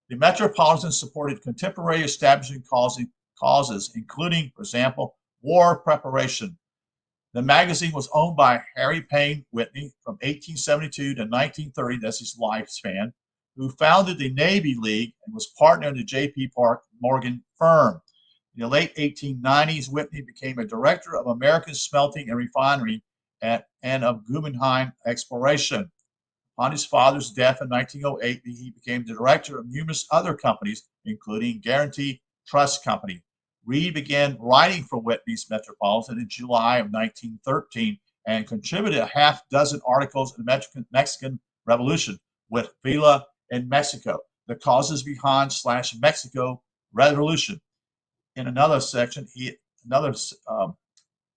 The Metropolitan supported contemporary establishment causes, including, for example, war preparation. The magazine was owned by Harry Payne Whitney from 1872 to 1930, that's his lifespan, who founded the Navy League and was partner in the J.P. Morgan firm. In the late 1890s, Whitney became a director of American Smelting and Refinery and of Guggenheim Exploration. On his father's death in 1908, he became the director of numerous other companies, including Guarantee Trust Company. Reed began writing for Whitney's Metropolitan in July of 1913 and contributed a half dozen articles in the Mexican Revolution with Villa in Mexico, the causes behind / Mexico Revolution. In another section,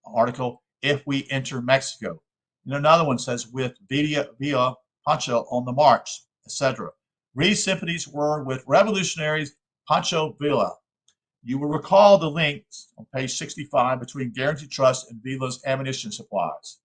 article, If We Enter Mexico. And another one says, with Villa Pancho on the March, etc. Reed's sympathies were with revolutionaries Pancho Villa. You will recall the links on page 65 between Guarantee Trust and Villa's ammunition supplies.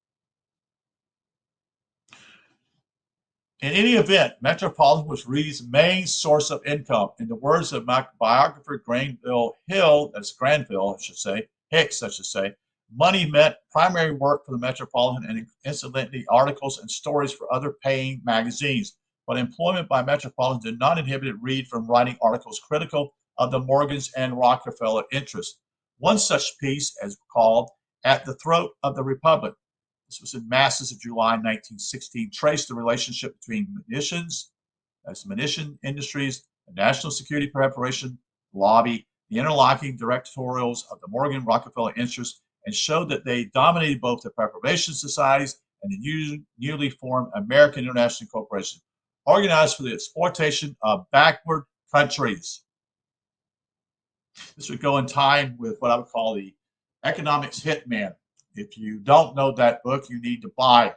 In any event, Metropolitan was Reed's main source of income. In the words of my biographer Granville Hicks, I should say, money meant primary work for the Metropolitan and incidentally articles and stories for other paying magazines. But employment by Metropolitan did not inhibit Reed from writing articles critical of the Morgans and Rockefeller interests. One such piece, as called At the Throat of the Republic, this was in Masses of July 1916, traced the relationship between munition industries, the national security preparation lobby, the interlocking directorials of the Morgan Rockefeller interests, and showed that they dominated both the preparation societies and the newly formed American International Corporation, organized for the exploitation of backward countries. This would go in time with what I would call the economics hitman. If you don't know that book, you need to buy it.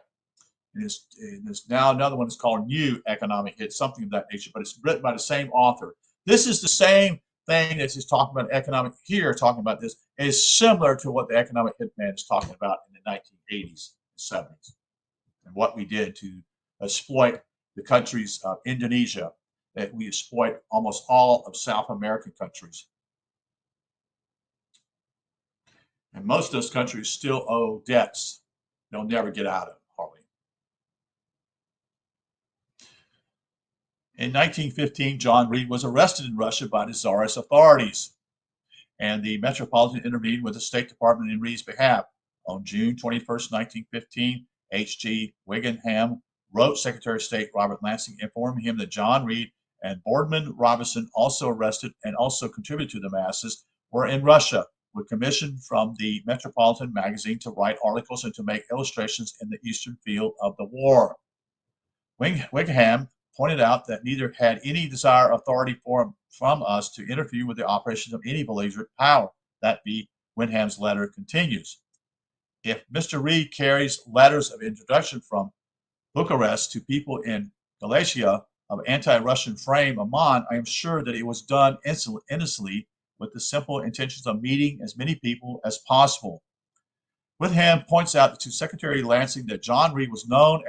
And there's now another one that's called New Economic Hit, something of that nature, but it's written by the same author. This is the same thing that he's talking about economic here, talking about this, is similar to what the economic hitman is talking about in the 1980s and 70s, and what we did to exploit the countries of Indonesia, that we exploit almost all of South American countries. And most of those countries still owe debts they'll never get out of, hardly. In 1915, John Reed was arrested in Russia by the Tsarist authorities, and the Metropolitan intervened with the State Department in Reed's behalf. On June 21st, 1915, H.G. Wigingham wrote Secretary of State Robert Lansing, informing him that John Reed and Boardman Robinson, also arrested and also contributed to the masses, were in Russia, with commission from the Metropolitan magazine to write articles and to make illustrations in the eastern field of the war. Wigingham pointed out that neither had any desire or authority from us to interfere with the operations of any belligerent power. That be, Wigingham's letter continues. If Mr. Reed carries letters of introduction from Bucharest to people in Galicia of anti-Russian frame of mind, I am sure that it was done innocently with the simple intentions of meeting as many people as possible. Wigingham points out to Secretary Lansing that John Reed was known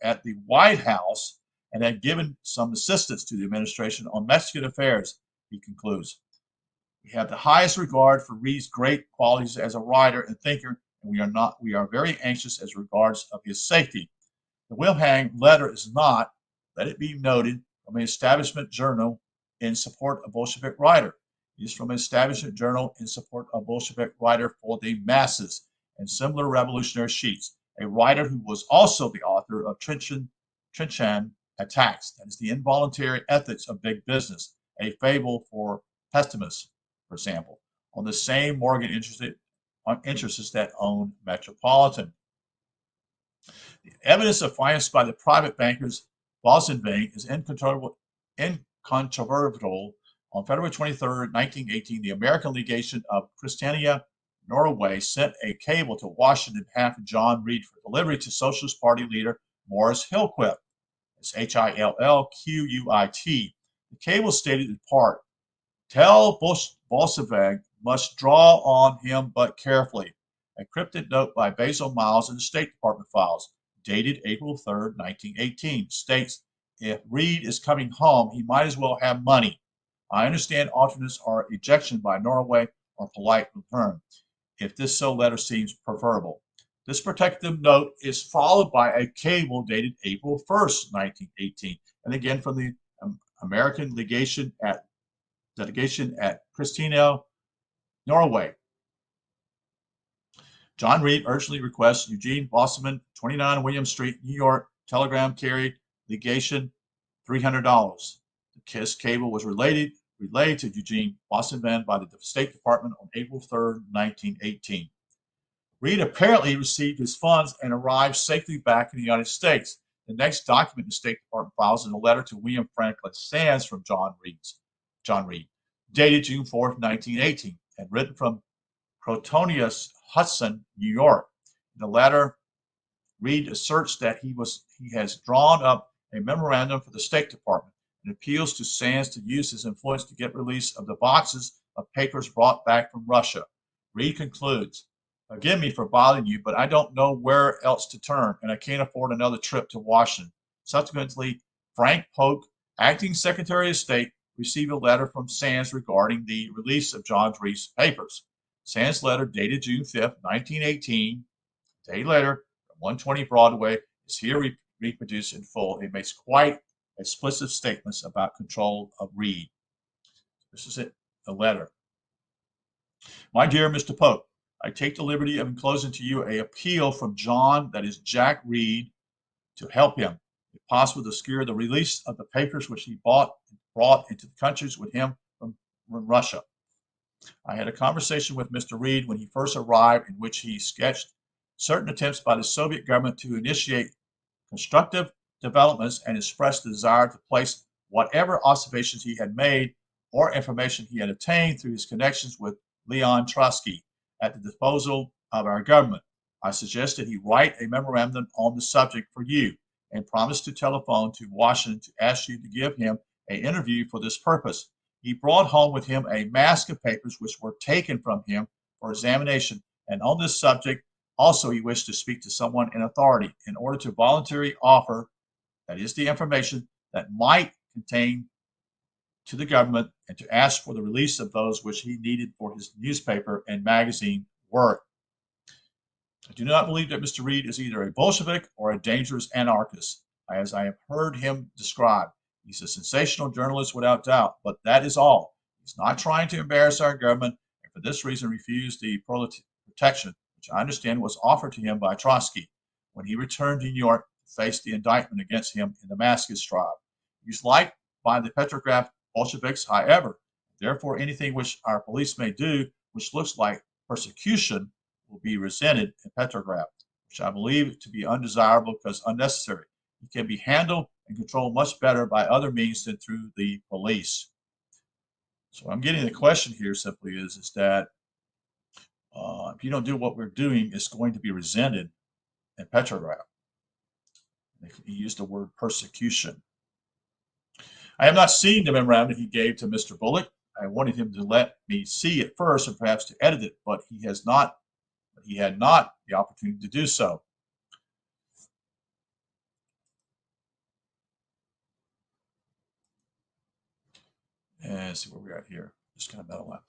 at the White House and had given some assistance to the administration on Mexican affairs, he concludes. We have the highest regard for Reed's great qualities as a writer and thinker, and we are very anxious as regards of his safety. The Wigingham letter is not, let it be noted, from an establishment journal in support of Bolshevik writer. It is from an establishment journal in support of Bolshevik writer for the masses and similar revolutionary sheets, a writer who was also the author of Trinchan Attacks, that is the involuntary ethics of big business, a fable for pessimists, for example, on the same Morgan interests that own Metropolitan. The evidence of finance by the private bankers Bolshevik is incontrovertible. On February 23, 1918, the American legation of Christiania, Norway, sent a cable to Washington on behalf of John Reed for delivery to Socialist Party leader Morris Hillquit. It's Hillquit. The cable stated in part, "Tell Bolshevik must draw on him but carefully." A cryptic note by Basil Miles in the State Department files, dated April 3, 1918, states, "If Reed is coming home, he might as well have money. I understand alternates are ejection by Norway or polite return, if this so letter seems preferable." This protective note is followed by a cable dated April 1st, 1918, and again from the American delegation at Christiania, Norway. John Reed urgently requests Eugene Bosselman, 29 William Street, New York, telegram carried, legation $300. The KISS cable was relayed to Eugene Bosselman by the State Department on April 3rd, 1918. Reed apparently received his funds and arrived safely back in the United States. The next document in the State Department files is a letter to William Franklin Sands from John Reed, dated June 4th, 1918, and written from Crotonius Hudson, New York. In the letter, Reed asserts that he has drawn up a memorandum for the State Department and appeals to Sands to use his influence to get release of the boxes of papers brought back from Russia. Reed concludes, "Forgive me for bothering you, but I don't know where else to turn, and I can't afford another trip to Washington." Subsequently, Frank Polk, acting Secretary of State, received a letter from Sands regarding the release of John Reed's papers. Sands' letter, dated June 5th, 1918, a day later, from 120 Broadway, is here reproduced in full. It makes quite explicit statements about control of Reed. This is it, the letter. "My dear Mr. Polk, I take the liberty of enclosing to you an appeal from John, that is Jack Reed, to help him, if possible, to secure the release of the papers which he brought into the countries with him from Russia. I had a conversation with Mr. Reed when he first arrived, in which he sketched certain attempts by the Soviet government to initiate constructive developments and expressed the desire to place whatever observations he had made or information he had obtained through his connections with Leon Trotsky at the disposal of our government. I suggested he write a memorandum on the subject for you and promised to telephone to Washington to ask you to give him an interview for this purpose. He brought home with him a mass of papers which were taken from him for examination, and on this subject also he wished to speak to someone in authority in order to voluntarily offer, that is, the information that might contain to the government, and to ask for the release of those which he needed for his newspaper and magazine work. I do not believe that Mr. Reed is either a Bolshevik or a dangerous anarchist, as I have heard him described. He's a sensational journalist without doubt, but that is all. He's not trying to embarrass our government, and for this reason refused the protection, which I understand was offered to him by Trotsky when he returned to New York to face the indictment against him in the Damascus trial. He's liked by the Petrograph Bolsheviks, however. Therefore, anything which our police may do, which looks like persecution, will be resented in Petrograph, which I believe to be undesirable because unnecessary. It can be handled and controlled much better by other means than through the police. So I'm getting the question here simply is that if you don't do what we're doing, it's going to be resented in Petrograph. He used the word persecution. I have not seen the memorandum he gave to Mr. Bullock. I wanted him to let me see it first and perhaps to edit it, but he has not. He had not the opportunity to do so. And let's see where we're at here. Just kind of meddle out.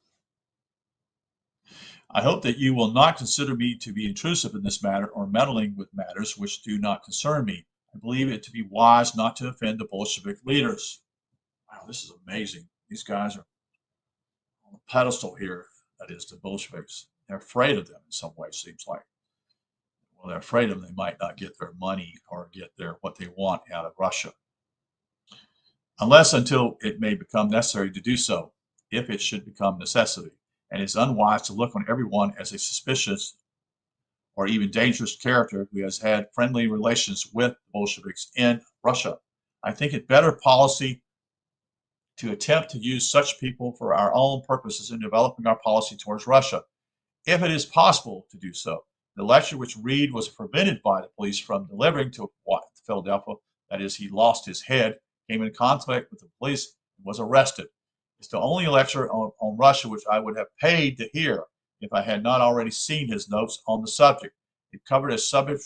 I hope that you will not consider me to be intrusive in this matter or meddling with matters which do not concern me. I believe it to be wise not to offend the Bolshevik leaders. Wow, this is amazing. These guys are on a pedestal here, that is, the Bolsheviks. They're afraid of them in some way, seems like. Well, they're afraid of them. They might not get their money or get what they want out of Russia. Unless until it may become necessary to do so, if it should become necessity. And it's unwise to look on everyone as a suspicious or even dangerous character who has had friendly relations with the Bolsheviks in Russia. I think it better policy to attempt to use such people for our own purposes in developing our policy towards Russia, if it is possible to do so. The lecture which Reed was prevented by the police from delivering to Philadelphia, that is, he lost his head, came in conflict with the police, and was arrested. It's the only lecture on Russia which I would have paid to hear if I had not already seen his notes on the subject. It covered a subject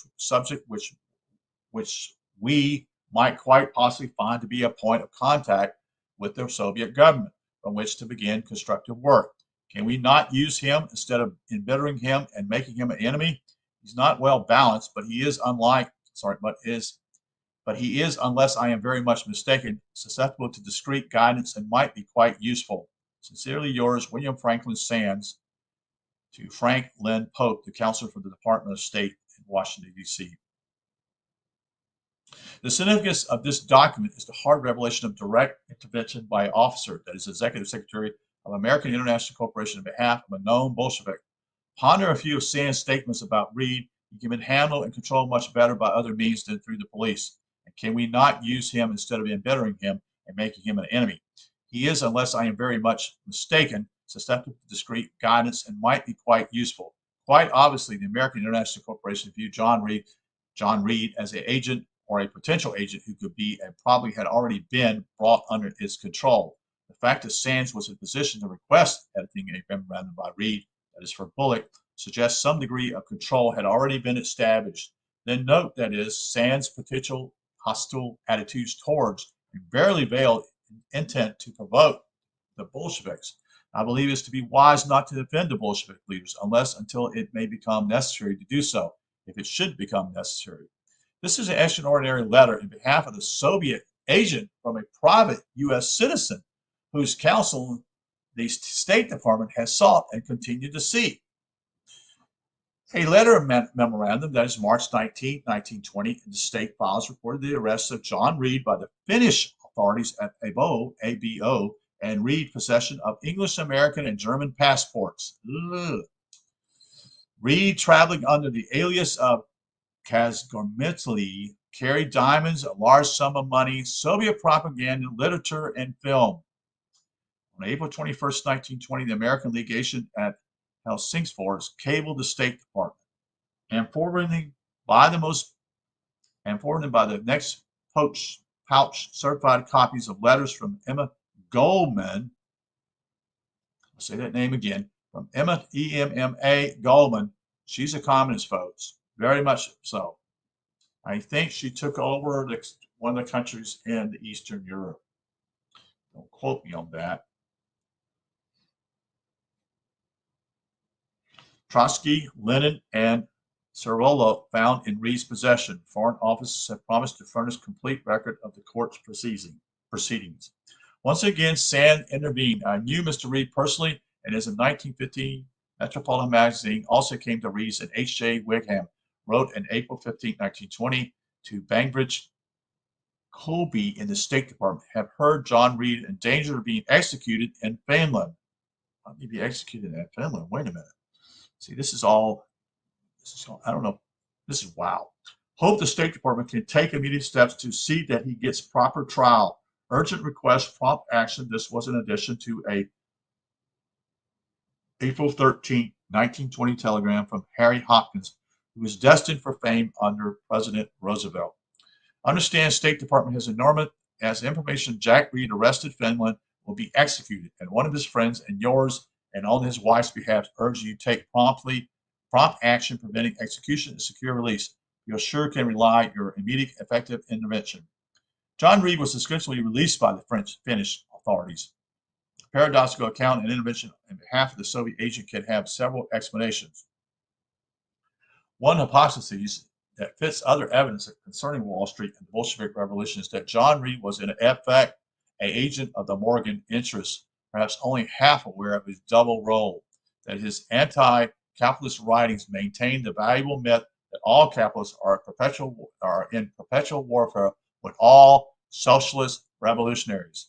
which we might quite possibly find to be a point of contact with the Soviet government from which to begin constructive work. Can we not use him instead of embittering him and making him an enemy? He's not well balanced, but he is he is, unless I am very much mistaken, susceptible to discreet guidance and might be quite useful. Sincerely yours, William Franklin Sands, to Frank Lynn Pope, the counselor for the Department of State in Washington, D.C. The significance of this document is the hard revelation of direct intervention by an officer, that is, Executive Secretary of American International Corporation, on behalf of a known Bolshevik. Ponder a few of Sands' statements about Reed. He can be handled and controlled much better by other means than through the police. And can we not use him instead of embittering him and making him an enemy? He is, unless I am very much mistaken, susceptible to discreet guidance and might be quite useful. Quite obviously, the American International Corporation viewed John Reed as an agent or a potential agent who could be and probably had already been brought under its control. The fact that Sands was in position to request editing a memorandum by Reed, that is for Bullock, suggests some degree of control had already been established. Then note, that is, Sands' potential hostile attitudes towards and barely veiled intent to provoke the Bolsheviks. I believe it's to be wise not to defend the Bolshevik leaders unless until it may become necessary to do so, if it should become necessary. This is an extraordinary letter in behalf of the Soviet agent from a private U.S. citizen whose counsel the State Department has sought and continued to seek. A letter of memorandum that is March 19, 1920, in the state files reported the arrest of John Reed by the Finnish authorities at ABO, and Reed possession of English, American, and German passports. Ugh. Reed, traveling under the alias of Kazgormitli, carried diamonds, a large sum of money, Soviet propaganda, literature, and film. On April 21, 1920, the American legation at Helsingfors cabled the State Department, and forwarded by the next pouch certified copies of letters from Emma Goldman, I'll say that name again, from Emma Goldman. She's a communist, folks, very much so. I think she took over one of the countries in Eastern Europe. Don't quote me on that. Trotsky, Lenin, and Sorolla found in Reed's possession. Foreign offices have promised to furnish complete record of the court's proceedings. Once again, Sand intervened. I knew Mr. Reed personally, and as a 1915 Metropolitan magazine also came to Reed's, and H.J. Wigham wrote on April 15, 1920, to Bangbridge Colby in the State Department, have heard John Reed in danger of being executed in Finland. How did he be executed in Finland? Wait a minute. See, this is all, I don't know. This is wow. Hope the State Department can take immediate steps to see that he gets proper trial. Urgent request, prompt action. This was in addition to a April 13, 1920 telegram from Harry Hopkins, who was destined for fame under President Roosevelt. Understand, State Department has enormous as information Jack Reed arrested Finland will be executed, and one of his friends and yours and on his wife's behalf urge you take prompt action preventing execution and secure release. You sure can rely your immediate effective intervention. John Reed was successfully released by the Finnish authorities. A paradoxical account and intervention on behalf of the Soviet agent can have several explanations. One hypothesis that fits other evidence concerning Wall Street and the Bolshevik Revolution is that John Reed was in effect an agent of the Morgan interests, perhaps only half aware of his double role, that his anti-capitalist writings maintain the valuable myth that all capitalists are in perpetual warfare with all socialist revolutionaries.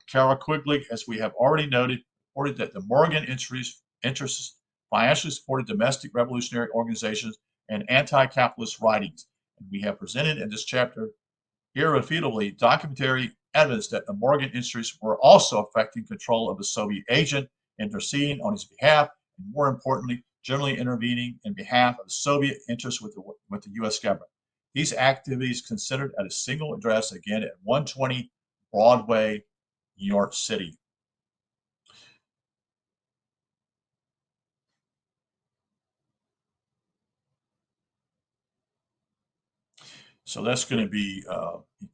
Carol Quigley, as we have already noted, reported that the Morgan interests financially supported domestic revolutionary organizations and anti-capitalist writings. And we have presented in this chapter irrefutably documentary evidence that the Morgan interests were also affecting control of the Soviet agent, interceding on his behalf, and more importantly, generally intervening in behalf of the Soviet interests with the U.S. government. These activities considered at a single address, again at 120 Broadway, New York City. So that's going to be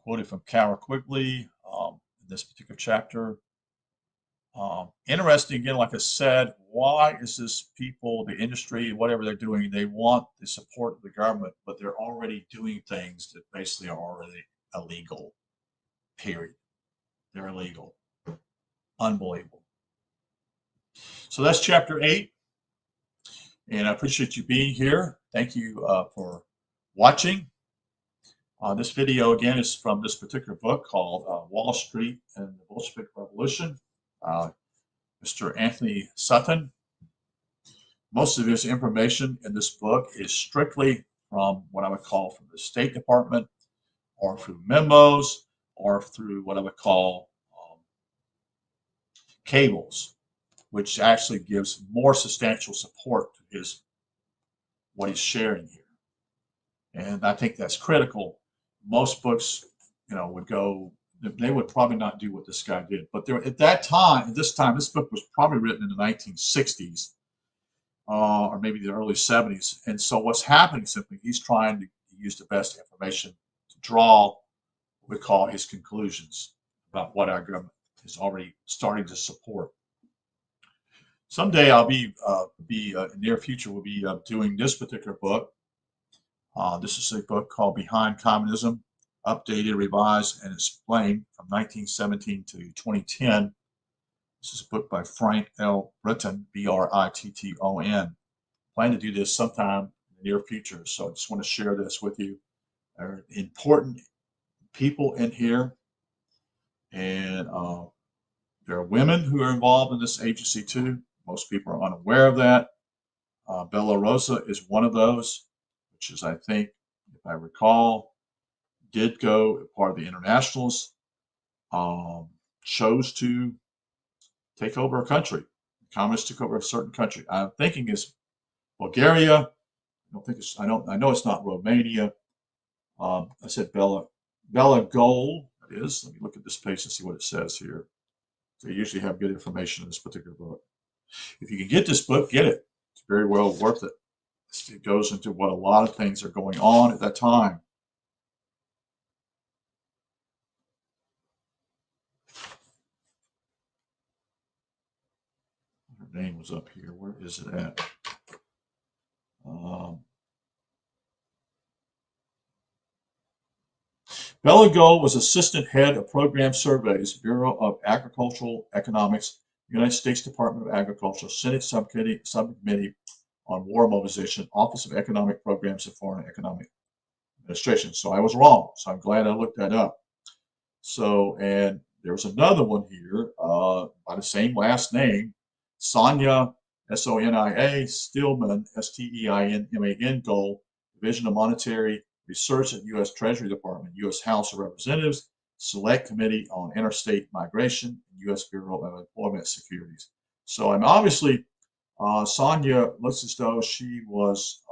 quoted from Carol Quigley in this particular chapter. Interesting, again, like I said, why is this people, the industry, whatever they're doing, they want the support of the government, but they're already doing things that basically are already illegal, period. They're illegal. Unbelievable. So that's chapter 8. And I appreciate you being here. Thank you for watching. This video, again, is from this particular book called Wall Street and the Bolshevik Revolution. Mr. Anthony Sutton. Most of his information in this book is strictly from what I would call from the State Department, or through memos, or through what I would call cables, which actually gives more substantial support to what he's sharing here. And I think that's critical. Most books, would go, they would probably not do what this guy did. But at this book was probably written in the 1960s, or maybe the early 70s. And so what's happening simply, he's trying to use the best information to draw what we call his conclusions about what our government is already starting to support. Someday I'll in the near future, we'll be doing this particular book. This is a book called Behind Communism, Updated, Revised, and Explained from 1917 to 2010. This is a book by Frank L. Britton, B-R-I-T-T-O-N. Plan to do this sometime in the near future, so I just want to share this with you. There are important people in here, and there are women who are involved in this agency too. Most people are unaware of that. Bella Rosa is one of those, which is, I think, if I recall, did go part of the Internationalists, chose to take over a country. The communists took over a certain country. I'm thinking it's Bulgaria. I know it's not Romania. I said Bella Gold. It is. Let me look at this page and see what it says here. They usually have good information in this particular book. If you can get this book, get it. It's very well worth it. It goes into what a lot of things are going on at that time. Her name was up here. Where is it at? Bella Gold was assistant head of program surveys, Bureau of Agricultural Economics, United States Department of Agriculture, Senate Subcommittee on War Mobilization, Office of Economic Programs and Foreign Economic Administration. So I was wrong. So I'm glad I looked that up. So, and there's another one here by the same last name, Sonia, Sonia Stillman, Steinman Gold, Division of Monetary Research at U.S. Treasury Department, U.S. House of Representatives, Select Committee on Interstate Migration, U.S. Bureau of Employment Securities. So I'm obviously, Sonia looks as though she was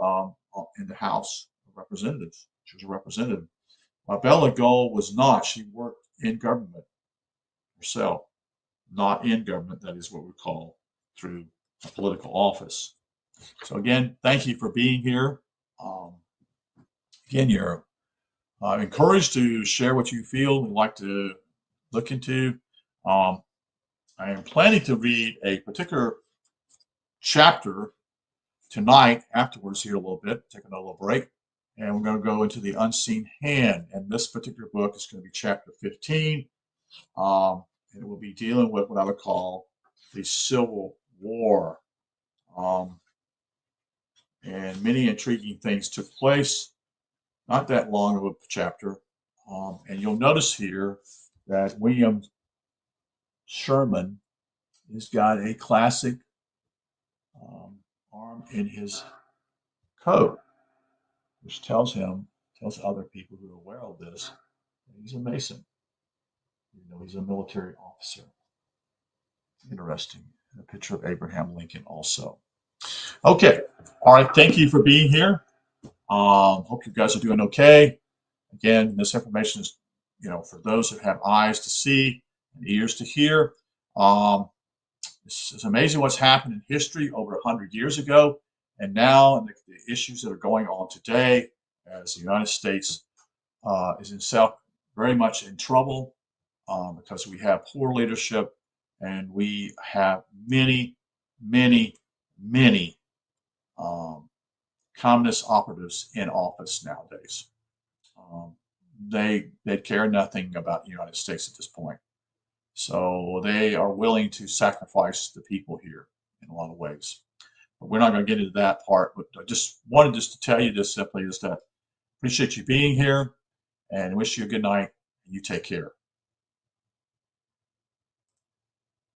in the House of Representatives. She was a representative. Bella Gold was not. She worked in government herself, not in government. That is what we call through a political office. So again, thank you for being here. Again, you're encouraged to share what you feel and like to look into. I am planning to read a particular chapter tonight afterwards here a little bit, taking a little break. And we're going to go into the unseen hand. And this particular book is going to be chapter 15. And it will be dealing with what I would call the Civil War. And many intriguing things took place. Not that long of a chapter. And you'll notice here that William Sherman has got a classic arm in his coat, which tells other people who are aware of this, that he's a Mason. You know, he's a military officer. Interesting. A picture of Abraham Lincoln also. Okay. All right. Thank you for being here. Hope you guys are doing okay. Again, this information is, for those who have eyes to see and ears to hear. It's amazing what's happened in history over 100 years ago, and now and the issues that are going on today, as the United States is itself very much in trouble because we have poor leadership and we have many communist operatives in office nowadays. They care nothing about the United States at this point. So they are willing to sacrifice the people here in a lot of ways. But we're not going to get into that part. But I just wanted to tell you this simply is that appreciate you being here and wish you a good night. You take care.